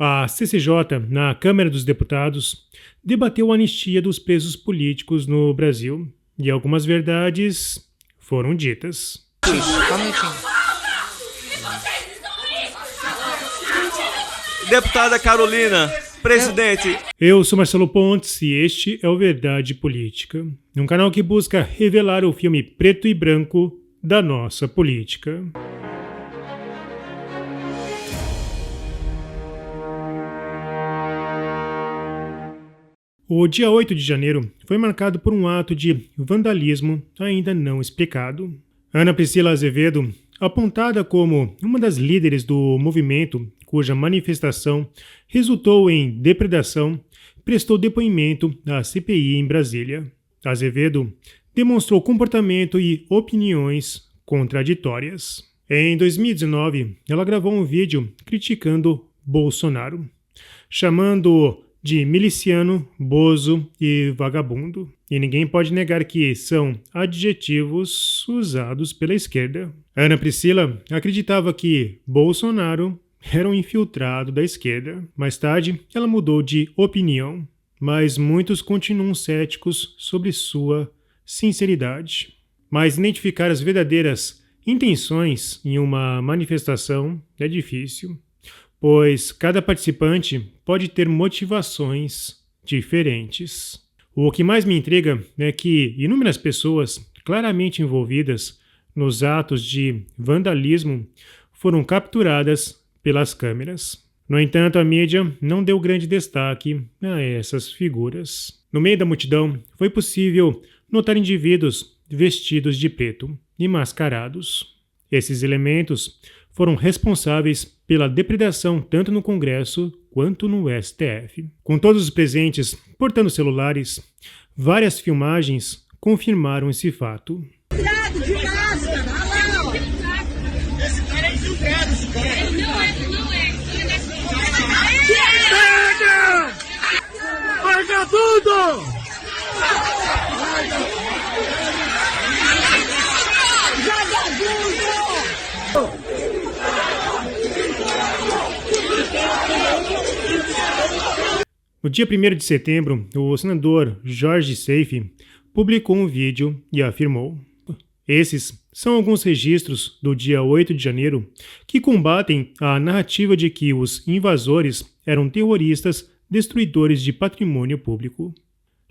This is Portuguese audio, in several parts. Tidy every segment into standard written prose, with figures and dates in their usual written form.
A CCJ, na Câmara dos Deputados, debateu a anistia dos presos políticos no Brasil e algumas verdades foram ditas. Deputada Carolina, presidente. Eu sou Marcelo Pontes e este é o Verdade Política, um canal que busca revelar o filme preto e branco da nossa política. O dia 8 de janeiro foi marcado por um ato de vandalismo ainda não explicado. Ana Priscila Azevedo, apontada como uma das líderes do movimento cuja manifestação resultou em depredação, prestou depoimento à CPI em Brasília. Azevedo demonstrou comportamento e opiniões contraditórias. Em 2019, ela gravou um vídeo criticando Bolsonaro, chamando-o de miliciano, bozo e vagabundo. E ninguém pode negar que são adjetivos usados pela esquerda. Ana Priscila acreditava que Bolsonaro era um infiltrado da esquerda. Mais tarde, ela mudou de opinião, mas muitos continuam céticos sobre sua sinceridade. Mas identificar as verdadeiras intenções em uma manifestação é difícil, pois cada participante pode ter motivações diferentes. O que mais me intriga é que inúmeras pessoas claramente envolvidas nos atos de vandalismo foram capturadas pelas câmeras. No entanto, a mídia não deu grande destaque a essas figuras. No meio da multidão, foi possível notar indivíduos vestidos de preto e mascarados. Esses elementos foram responsáveis pela depredação tanto no Congresso quanto no STF. Com todos os presentes portando celulares, várias filmagens confirmaram esse fato. Cuidado de máscara, olha lá, ó. Esse cara é infiltrado, esse cara. Não é. Pega! Pega tudo! No dia 1º de setembro, o senador Jorge Seife publicou um vídeo e afirmou: esses são alguns registros do dia 8 de janeiro que combatem a narrativa de que os invasores eram terroristas destruidores de patrimônio público.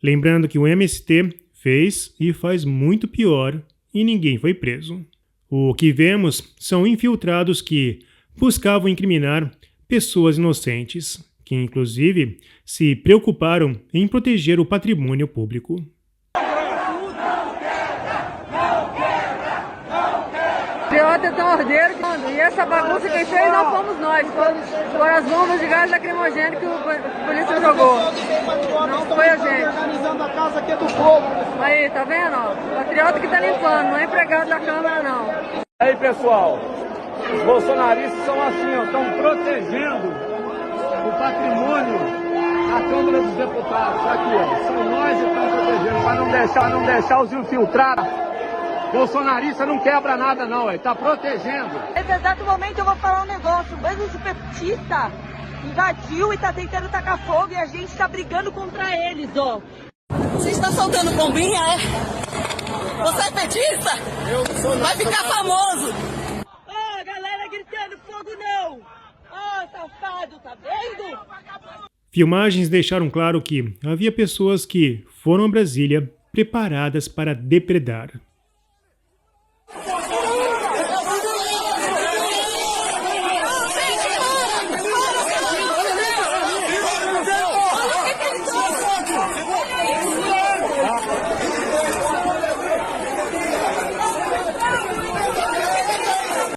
Lembrando que o MST fez e faz muito pior e ninguém foi preso. O que vemos são infiltrados que buscavam incriminar pessoas inocentes, que inclusive se preocuparam em proteger o patrimônio público. Patriota é tão ordeiro, e essa bagunça quem fez não fomos nós, foram as bombas de gás lacrimogêneo que a polícia jogou. Não foi a gente. Organizando a casa aqui do povo. Aí, tá vendo? Ó? Patriota que tá limpando, não é empregado da Câmara, não. Aí, pessoal, os bolsonaristas são assim, ó, estão protegendo o patrimônio da Câmara dos Deputados. Aqui, ó, são nós que estamos protegendo, para não deixar os infiltrados. Bolsonarista não quebra nada não, ele tá protegendo. Nesse exato momento eu vou falar um negócio, mesmo esse petista invadiu e tá tentando tacar fogo e a gente tá brigando contra eles, ó. Você está soltando bombinha, é? Você é petista? Eu sou Vai ficar famoso. Ó, galera gritando fogo não! Ó, safado, tá vendo? Filmagens deixaram claro que havia pessoas que foram a Brasília preparadas para depredar.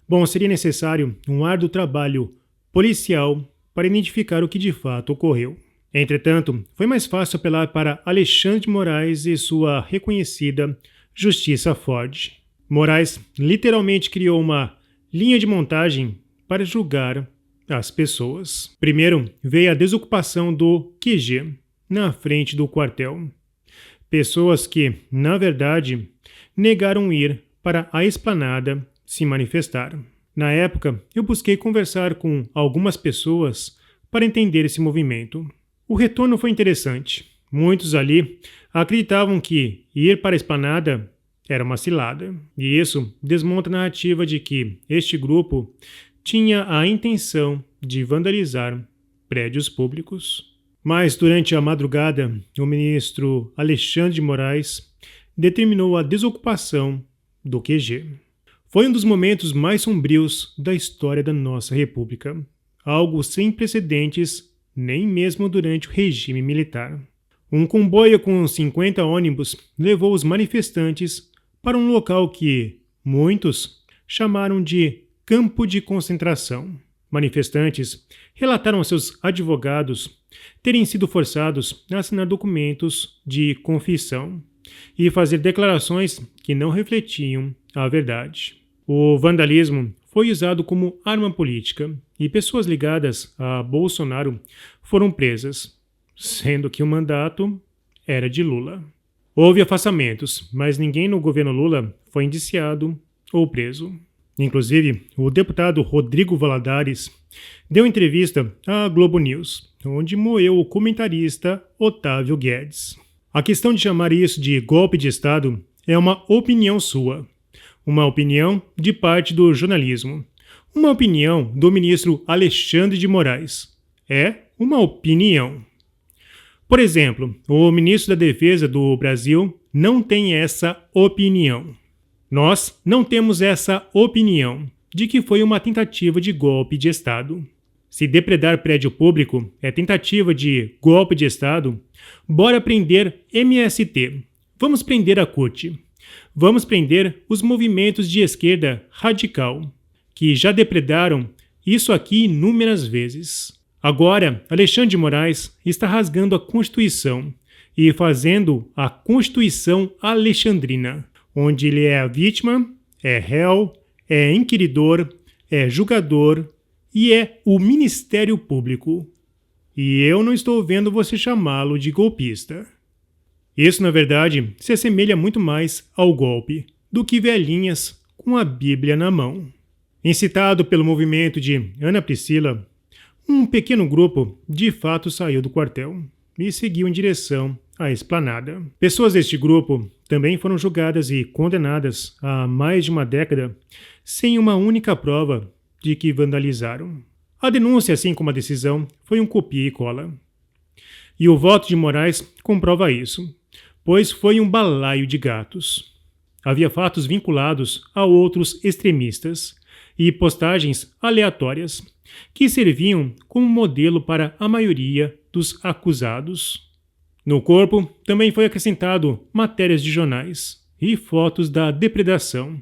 Bom, seria necessário um árduo trabalho policial para identificar o que de fato ocorreu. Entretanto, foi mais fácil apelar para Alexandre de Moraes e sua reconhecida Justiça Ford. Moraes literalmente criou uma linha de montagem para julgar as pessoas. Primeiro, veio a desocupação do QG, na frente do quartel. Pessoas que, na verdade, negaram ir para a esplanada se manifestar. Na época, eu busquei conversar com algumas pessoas para entender esse movimento. O retorno foi interessante. Muitos ali acreditavam que ir para a esplanada era uma cilada, e isso desmonta a narrativa de que este grupo tinha a intenção de vandalizar prédios públicos. Mas durante a madrugada, o ministro Alexandre de Moraes determinou a desocupação do QG. Foi um dos momentos mais sombrios da história da nossa república, algo sem precedentes nem mesmo durante o regime militar. Um comboio com 50 ônibus levou os manifestantes para um local que muitos chamaram de campo de concentração. Manifestantes relataram a seus advogados terem sido forçados a assinar documentos de confissão e fazer declarações que não refletiam a verdade. O vandalismo foi usado como arma política e pessoas ligadas a Bolsonaro foram presas, sendo que o mandato era de Lula. Houve afastamentos, mas ninguém no governo Lula foi indiciado ou preso. Inclusive, o deputado Rodrigo Valadares deu entrevista à Globo News, onde moeu o comentarista Otávio Guedes. A questão de chamar isso de golpe de Estado é uma opinião sua, uma opinião de parte do jornalismo, uma opinião do ministro Alexandre de Moraes. É uma opinião. Por exemplo, o ministro da Defesa do Brasil não tem essa opinião. Nós não temos essa opinião de que foi uma tentativa de golpe de Estado. Se depredar prédio público é tentativa de golpe de Estado, bora prender MST. Vamos prender a CUT. Vamos prender os movimentos de esquerda radical, que já depredaram isso aqui inúmeras vezes. Agora, Alexandre de Moraes está rasgando a Constituição e fazendo a Constituição alexandrina, onde ele é a vítima, é réu, é inquiridor, é julgador e é o Ministério Público. E eu não estou vendo você chamá-lo de golpista. Isso, na verdade, se assemelha muito mais ao golpe do que velhinhas com a Bíblia na mão. Incitado pelo movimento de Ana Priscila, um pequeno grupo de fato saiu do quartel e seguiu em direção à esplanada. Pessoas deste grupo também foram julgadas e condenadas há mais de uma década sem uma única prova de que vandalizaram. A denúncia, assim como a decisão, foi um copia e cola. E o voto de Moraes comprova isso, pois foi um balaio de gatos. Havia fatos vinculados a outros extremistas e postagens aleatórias que serviam como modelo para a maioria dos acusados. No corpo também foi acrescentado matérias de jornais e fotos da depredação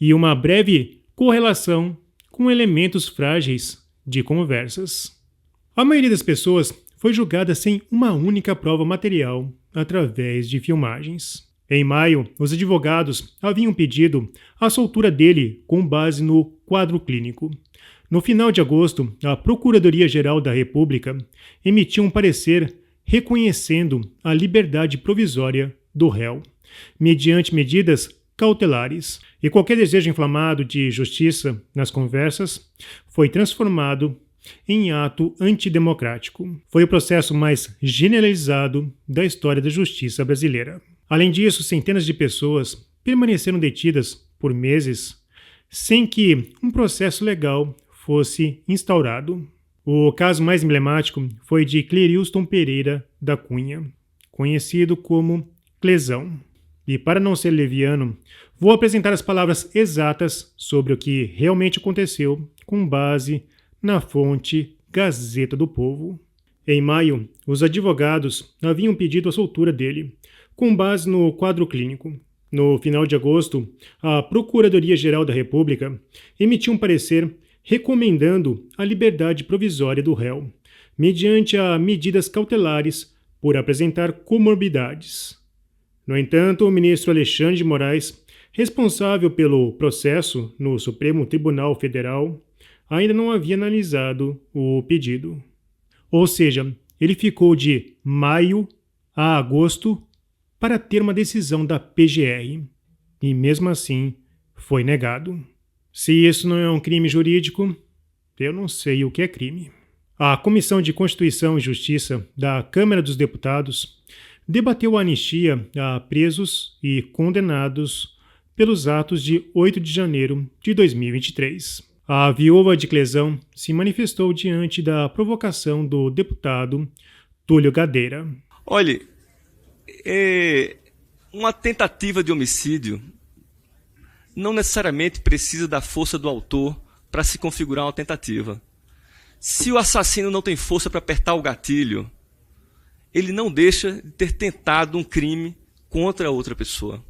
e uma breve correlação com elementos frágeis de conversas. A maioria das pessoas foi julgada sem uma única prova material através de filmagens. Em maio, os advogados haviam pedido a soltura dele com base no quadro clínico. No final de agosto, a Procuradoria-Geral da República emitiu um parecer reconhecendo a liberdade provisória do réu, mediante medidas cautelares, e qualquer desejo inflamado de justiça nas conversas foi transformado em ato antidemocrático. Foi o processo mais generalizado da história da justiça brasileira. Além disso, centenas de pessoas permaneceram detidas por meses sem que um processo legal fosse instaurado. O caso mais emblemático foi de Clerilson Pereira da Cunha, conhecido como Clesão. E para não ser leviano, vou apresentar as palavras exatas sobre o que realmente aconteceu com base na fonte Gazeta do Povo. Em maio, os advogados haviam pedido a soltura dele, com base no quadro clínico. No final de agosto, a Procuradoria-Geral da República emitiu um parecer recomendando a liberdade provisória do réu, mediante a medidas cautelares por apresentar comorbidades. No entanto, o ministro Alexandre de Moraes, responsável pelo processo no Supremo Tribunal Federal, ainda não havia analisado o pedido. Ou seja, ele ficou de maio a agosto para ter uma decisão da PGR, e mesmo assim foi negado. Se isso não é um crime jurídico, eu não sei o que é crime. A Comissão de Constituição e Justiça da Câmara dos Deputados debateu a anistia a presos e condenados pelos atos de 8 de janeiro de 2023. A viúva de Clezão se manifestou diante da provocação do deputado Túlio Gadeira. Olhe, uma tentativa de homicídio não necessariamente precisa da força do autor para se configurar uma tentativa. Se o assassino não tem força para apertar o gatilho, ele não deixa de ter tentado um crime contra outra pessoa.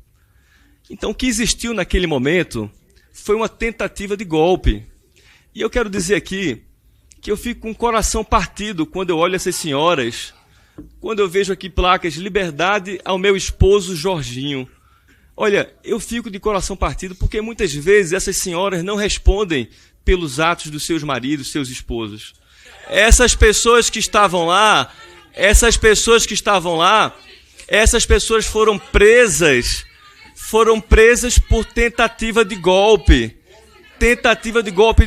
Então, o que existiu naquele momento foi uma tentativa de golpe. E eu quero dizer aqui que eu fico com o coração partido quando eu olho essas senhoras, quando eu vejo aqui placas liberdade ao meu esposo Jorginho. Olha, eu fico de coração partido porque muitas vezes essas senhoras não respondem pelos atos dos seus maridos, seus esposos. Essas pessoas que estavam lá, essas pessoas foram presas por tentativa de golpe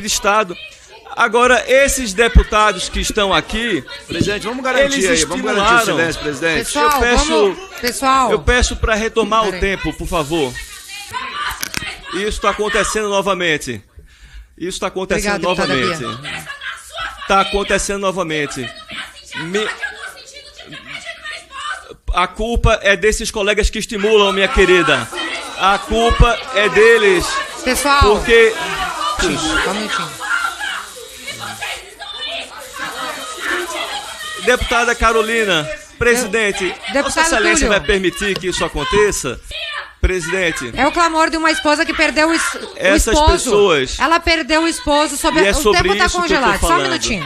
de Estado. Agora, esses deputados que estão aqui, presidente, vamos garantir aí, vamos garantir o silêncio, presidente. Pessoal, eu peço para retomar o tempo, por favor. Isso está acontecendo novamente. Está acontecendo novamente. A culpa é desses colegas que estimulam, minha querida. A culpa é deles. Pessoal, porque... um minutinho. Deputada Carolina, presidente, Vossa Excelência vai permitir que isso aconteça? Presidente. É o clamor de uma esposa que perdeu o essas esposo. Pessoas. Ela perdeu o esposo sobre o tempo está congelado. Só um minutinho.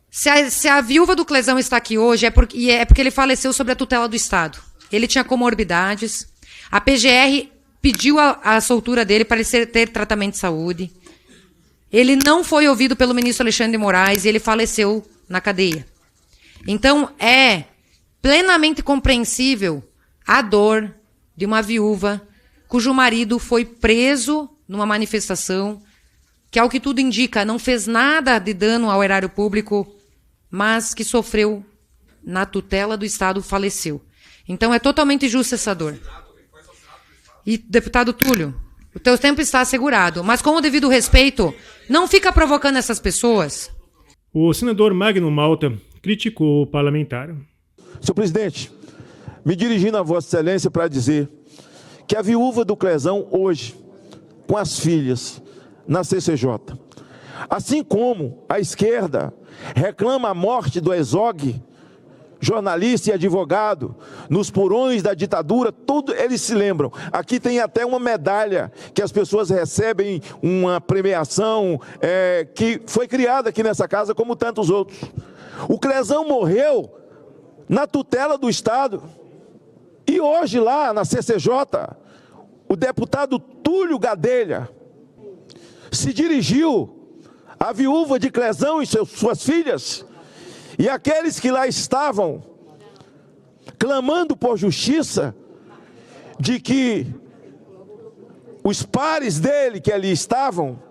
Se a viúva do Clezão está aqui hoje é porque ele faleceu sob a tutela do Estado. Ele tinha comorbidades. A PGR pediu a soltura dele para ele ter tratamento de saúde. Ele não foi ouvido pelo ministro Alexandre de Moraes e ele faleceu na cadeia. Então, é plenamente compreensível a dor de uma viúva cujo marido foi preso numa manifestação que, ao que tudo indica, não fez nada de dano ao erário público, mas que sofreu na tutela do Estado, faleceu. Então, é totalmente justa essa dor. E, deputado Túlio, o teu tempo está assegurado, mas com o devido respeito, não fica provocando essas pessoas. O senador Magno Malta criticou o parlamentar. Senhor presidente, me dirigindo a Vossa Excelência para dizer que a viúva do Clezão hoje, com as filhas na CCJ, assim como a esquerda reclama a morte do Herzog, jornalista e advogado, nos porões da ditadura, tudo eles se lembram. Aqui tem até uma medalha que as pessoas recebem, uma premiação que foi criada aqui nessa casa, como tantos outros. O Clezão morreu na tutela do Estado. E hoje lá na CCJ, o deputado Túlio Gadeira se dirigiu à viúva de Clezão e suas filhas, e aqueles que lá estavam clamando por justiça, de que os pares dele que ali estavam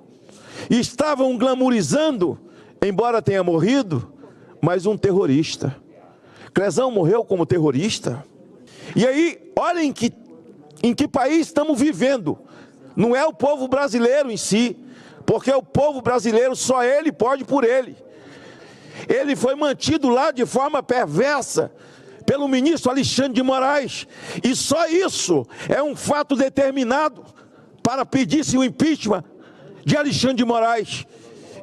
glamorizando, embora tenha morrido, mas um terrorista. Clezão morreu como terrorista. E aí, olhem em que país estamos vivendo. Não é o povo brasileiro em si, porque o povo brasileiro só ele pode por ele. Ele foi mantido lá de forma perversa pelo ministro Alexandre de Moraes. E só isso é um fato determinado para pedir-se o impeachment de Alexandre de Moraes.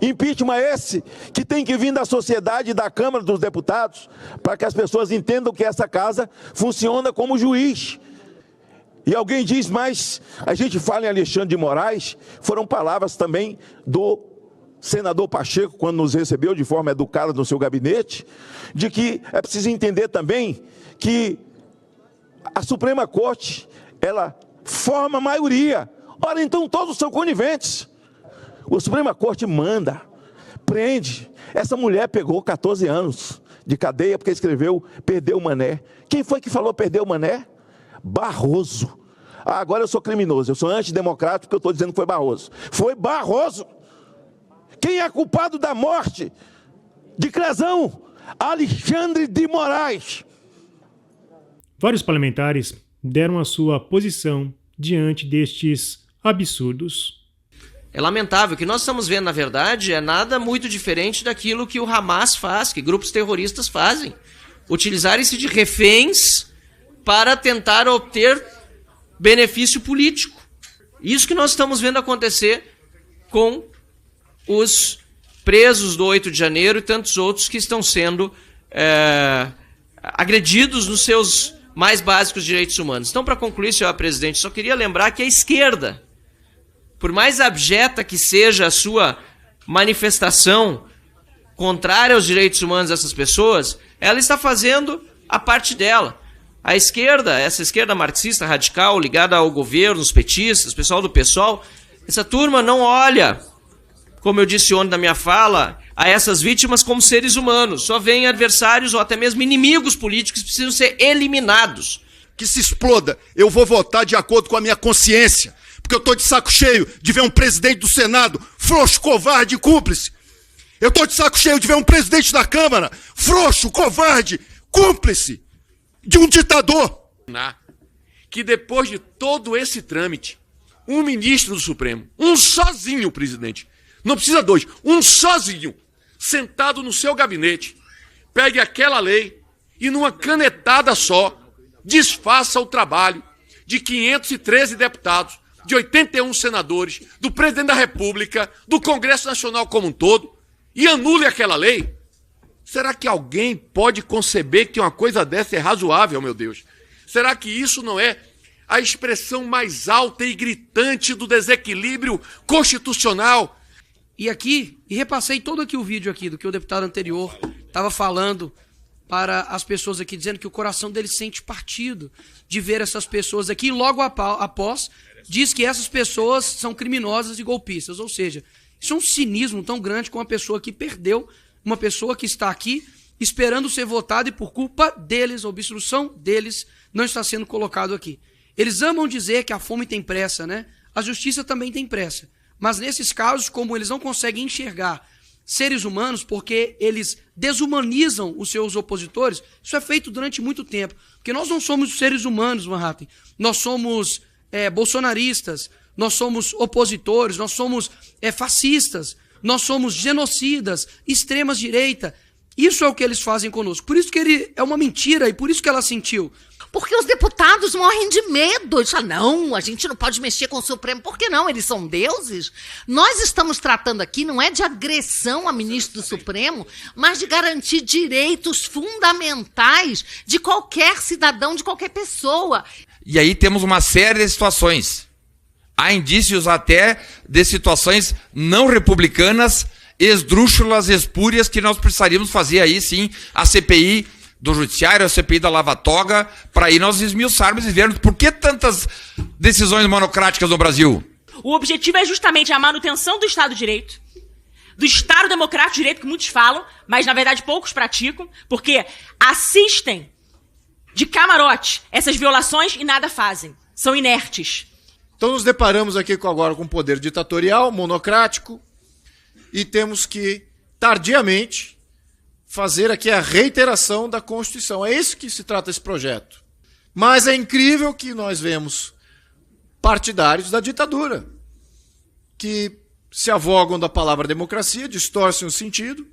Impeachment esse que tem que vir da sociedade e da Câmara dos Deputados, para que as pessoas entendam que essa casa funciona como juiz. E alguém diz, mas a gente fala em Alexandre de Moraes, foram palavras também do senador Pacheco, quando nos recebeu de forma educada no seu gabinete, de que é preciso entender também que a Suprema Corte, ela forma a maioria. Ora, então todos são coniventes. O Suprema Corte manda, prende. Essa mulher pegou 14 anos de cadeia porque escreveu Perdeu o Mané. Quem foi que falou Perdeu o Mané? Barroso. Ah, agora eu sou criminoso, eu sou antidemocrático porque eu estou dizendo que foi Barroso. Foi Barroso. Quem é culpado da morte de Crezão Alexandre de Moraes. Vários parlamentares deram a sua posição diante destes absurdos. É lamentável. O que nós estamos vendo, na verdade, é nada muito diferente daquilo que o Hamas faz, que grupos terroristas fazem. Utilizarem-se de reféns para tentar obter benefício político. Isso que nós estamos vendo acontecer com os presos do 8 de janeiro e tantos outros que estão sendo agredidos nos seus mais básicos direitos humanos. Então, para concluir, senhor presidente, só queria lembrar que a esquerda, por mais abjeta que seja a sua manifestação contrária aos direitos humanos dessas pessoas, ela está fazendo a parte dela. A esquerda, essa esquerda marxista radical, ligada ao governo, os petistas, o pessoal do PSOL, essa turma não olha, como eu disse ontem na minha fala, a essas vítimas como seres humanos. Só veem adversários ou até mesmo inimigos políticos que precisam ser eliminados. Que se exploda. Eu vou votar de acordo com a minha consciência. Porque eu estou de saco cheio de ver um presidente do Senado frouxo, covarde e cúmplice. Eu estou de saco cheio de ver um presidente da Câmara frouxo, covarde, cúmplice de um ditador. Que depois de todo esse trâmite, um ministro do Supremo, um sozinho, presidente, não precisa dois, um sozinho, sentado no seu gabinete, pegue aquela lei e numa canetada só, desfaça o trabalho de 513 deputados, de 81 senadores, do presidente da República, do Congresso Nacional como um todo, e anule aquela lei. Será que alguém pode conceber que uma coisa dessa é razoável, meu Deus? Será que isso não é a expressão mais alta e gritante do desequilíbrio constitucional? E repassei todo aqui o vídeo aqui do que o deputado anterior estava falando para as pessoas aqui, dizendo que o coração dele sente partido de ver essas pessoas aqui, e logo após diz que essas pessoas são criminosas e golpistas. Ou seja, isso é um cinismo tão grande com uma pessoa que perdeu, uma pessoa que está aqui esperando ser votada e por culpa deles, a obstrução deles, não está sendo colocado aqui. Eles amam dizer que a fome tem pressa, né? A justiça também tem pressa. Mas nesses casos, como eles não conseguem enxergar seres humanos, porque eles desumanizam os seus opositores, isso é feito durante muito tempo. Porque nós não somos seres humanos, Manhattan. Nós somos bolsonaristas, nós somos opositores, nós somos fascistas, nós somos genocidas, extremas direita. Isso é o que eles fazem conosco. Por isso que ele é uma mentira e por isso que ela sentiu. Porque os deputados morrem de medo. Eles falam, não, a gente não pode mexer com o Supremo. Por que não? Eles são deuses. Nós estamos tratando aqui, não é de agressão a ministro do Supremo, mas de garantir direitos fundamentais de qualquer cidadão, de qualquer pessoa. E aí temos uma série de situações. Há indícios até de situações não republicanas, esdrúxulas, espúrias, que nós precisaríamos fazer aí sim a CPI do Judiciário, a CPI da Lava Toga, para aí nós esmiuçarmos e vermos por que tantas decisões monocráticas no Brasil. O objetivo é justamente a manutenção do Estado de Direito, do Estado Democrático de Direito, que muitos falam, mas na verdade poucos praticam, porque assistem de camarote essas violações e nada fazem. São inertes. Então nos deparamos aqui agora com um poder ditatorial, monocrático, e temos que, tardiamente, fazer aqui a reiteração da Constituição. É isso que se trata esse projeto. Mas é incrível que nós vemos partidários da ditadura, que se avogam da palavra democracia, distorcem o sentido,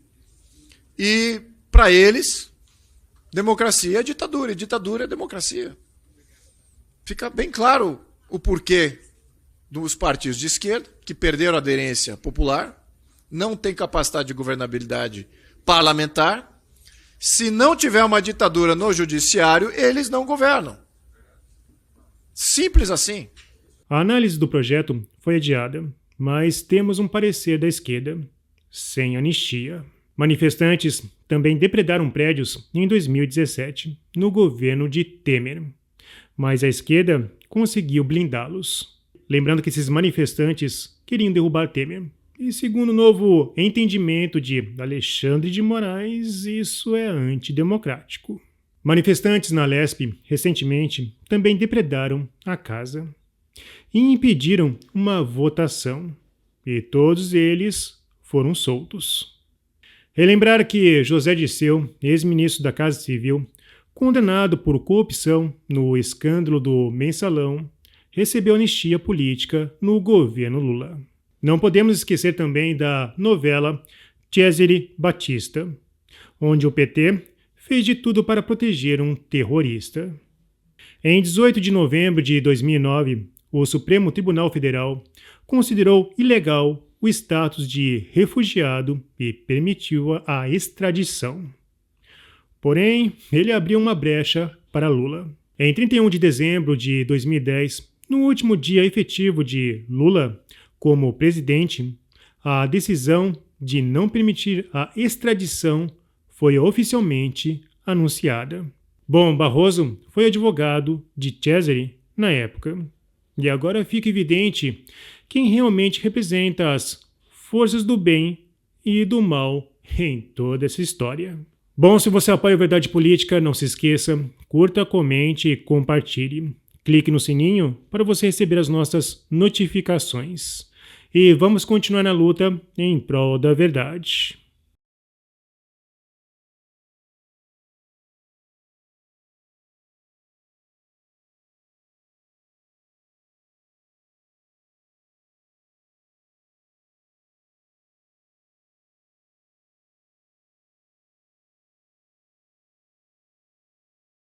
e, para eles, democracia é ditadura, e ditadura é democracia. Fica bem claro o porquê dos partidos de esquerda, que perderam a aderência popular, não têm capacidade de governabilidade parlamentar. Se não tiver uma ditadura no judiciário, eles não governam. Simples assim. A análise do projeto foi adiada, mas temos um parecer da esquerda, sem anistia. Manifestantes também depredaram prédios em 2017, no governo de Temer, mas a esquerda conseguiu blindá-los. Lembrando que esses manifestantes queriam derrubar Temer. E segundo o novo entendimento de Alexandre de Moraes, isso é antidemocrático. Manifestantes na Lesp, recentemente, também depredaram a casa e impediram uma votação, e todos eles foram soltos. Relembrar que José Dirceu, ex-ministro da Casa Civil, condenado por corrupção no escândalo do Mensalão, recebeu anistia política no governo Lula. Não podemos esquecer também da novela Cesare Batista, onde o PT fez de tudo para proteger um terrorista. Em 18 de novembro de 2009, o Supremo Tribunal Federal considerou ilegal o status de refugiado e permitiu a extradição. Porém, ele abriu uma brecha para Lula. Em 31 de dezembro de 2010, no último dia efetivo de Lula como presidente, a decisão de não permitir a extradição foi oficialmente anunciada. Bom, Barroso foi advogado de Cesare na época. E agora fica evidente quem realmente representa as forças do bem e do mal em toda essa história. Bom, se você apoia a Verdade Política, não se esqueça, curta, comente e compartilhe. Clique no sininho para você receber as nossas notificações. E vamos continuar na luta em prol da verdade.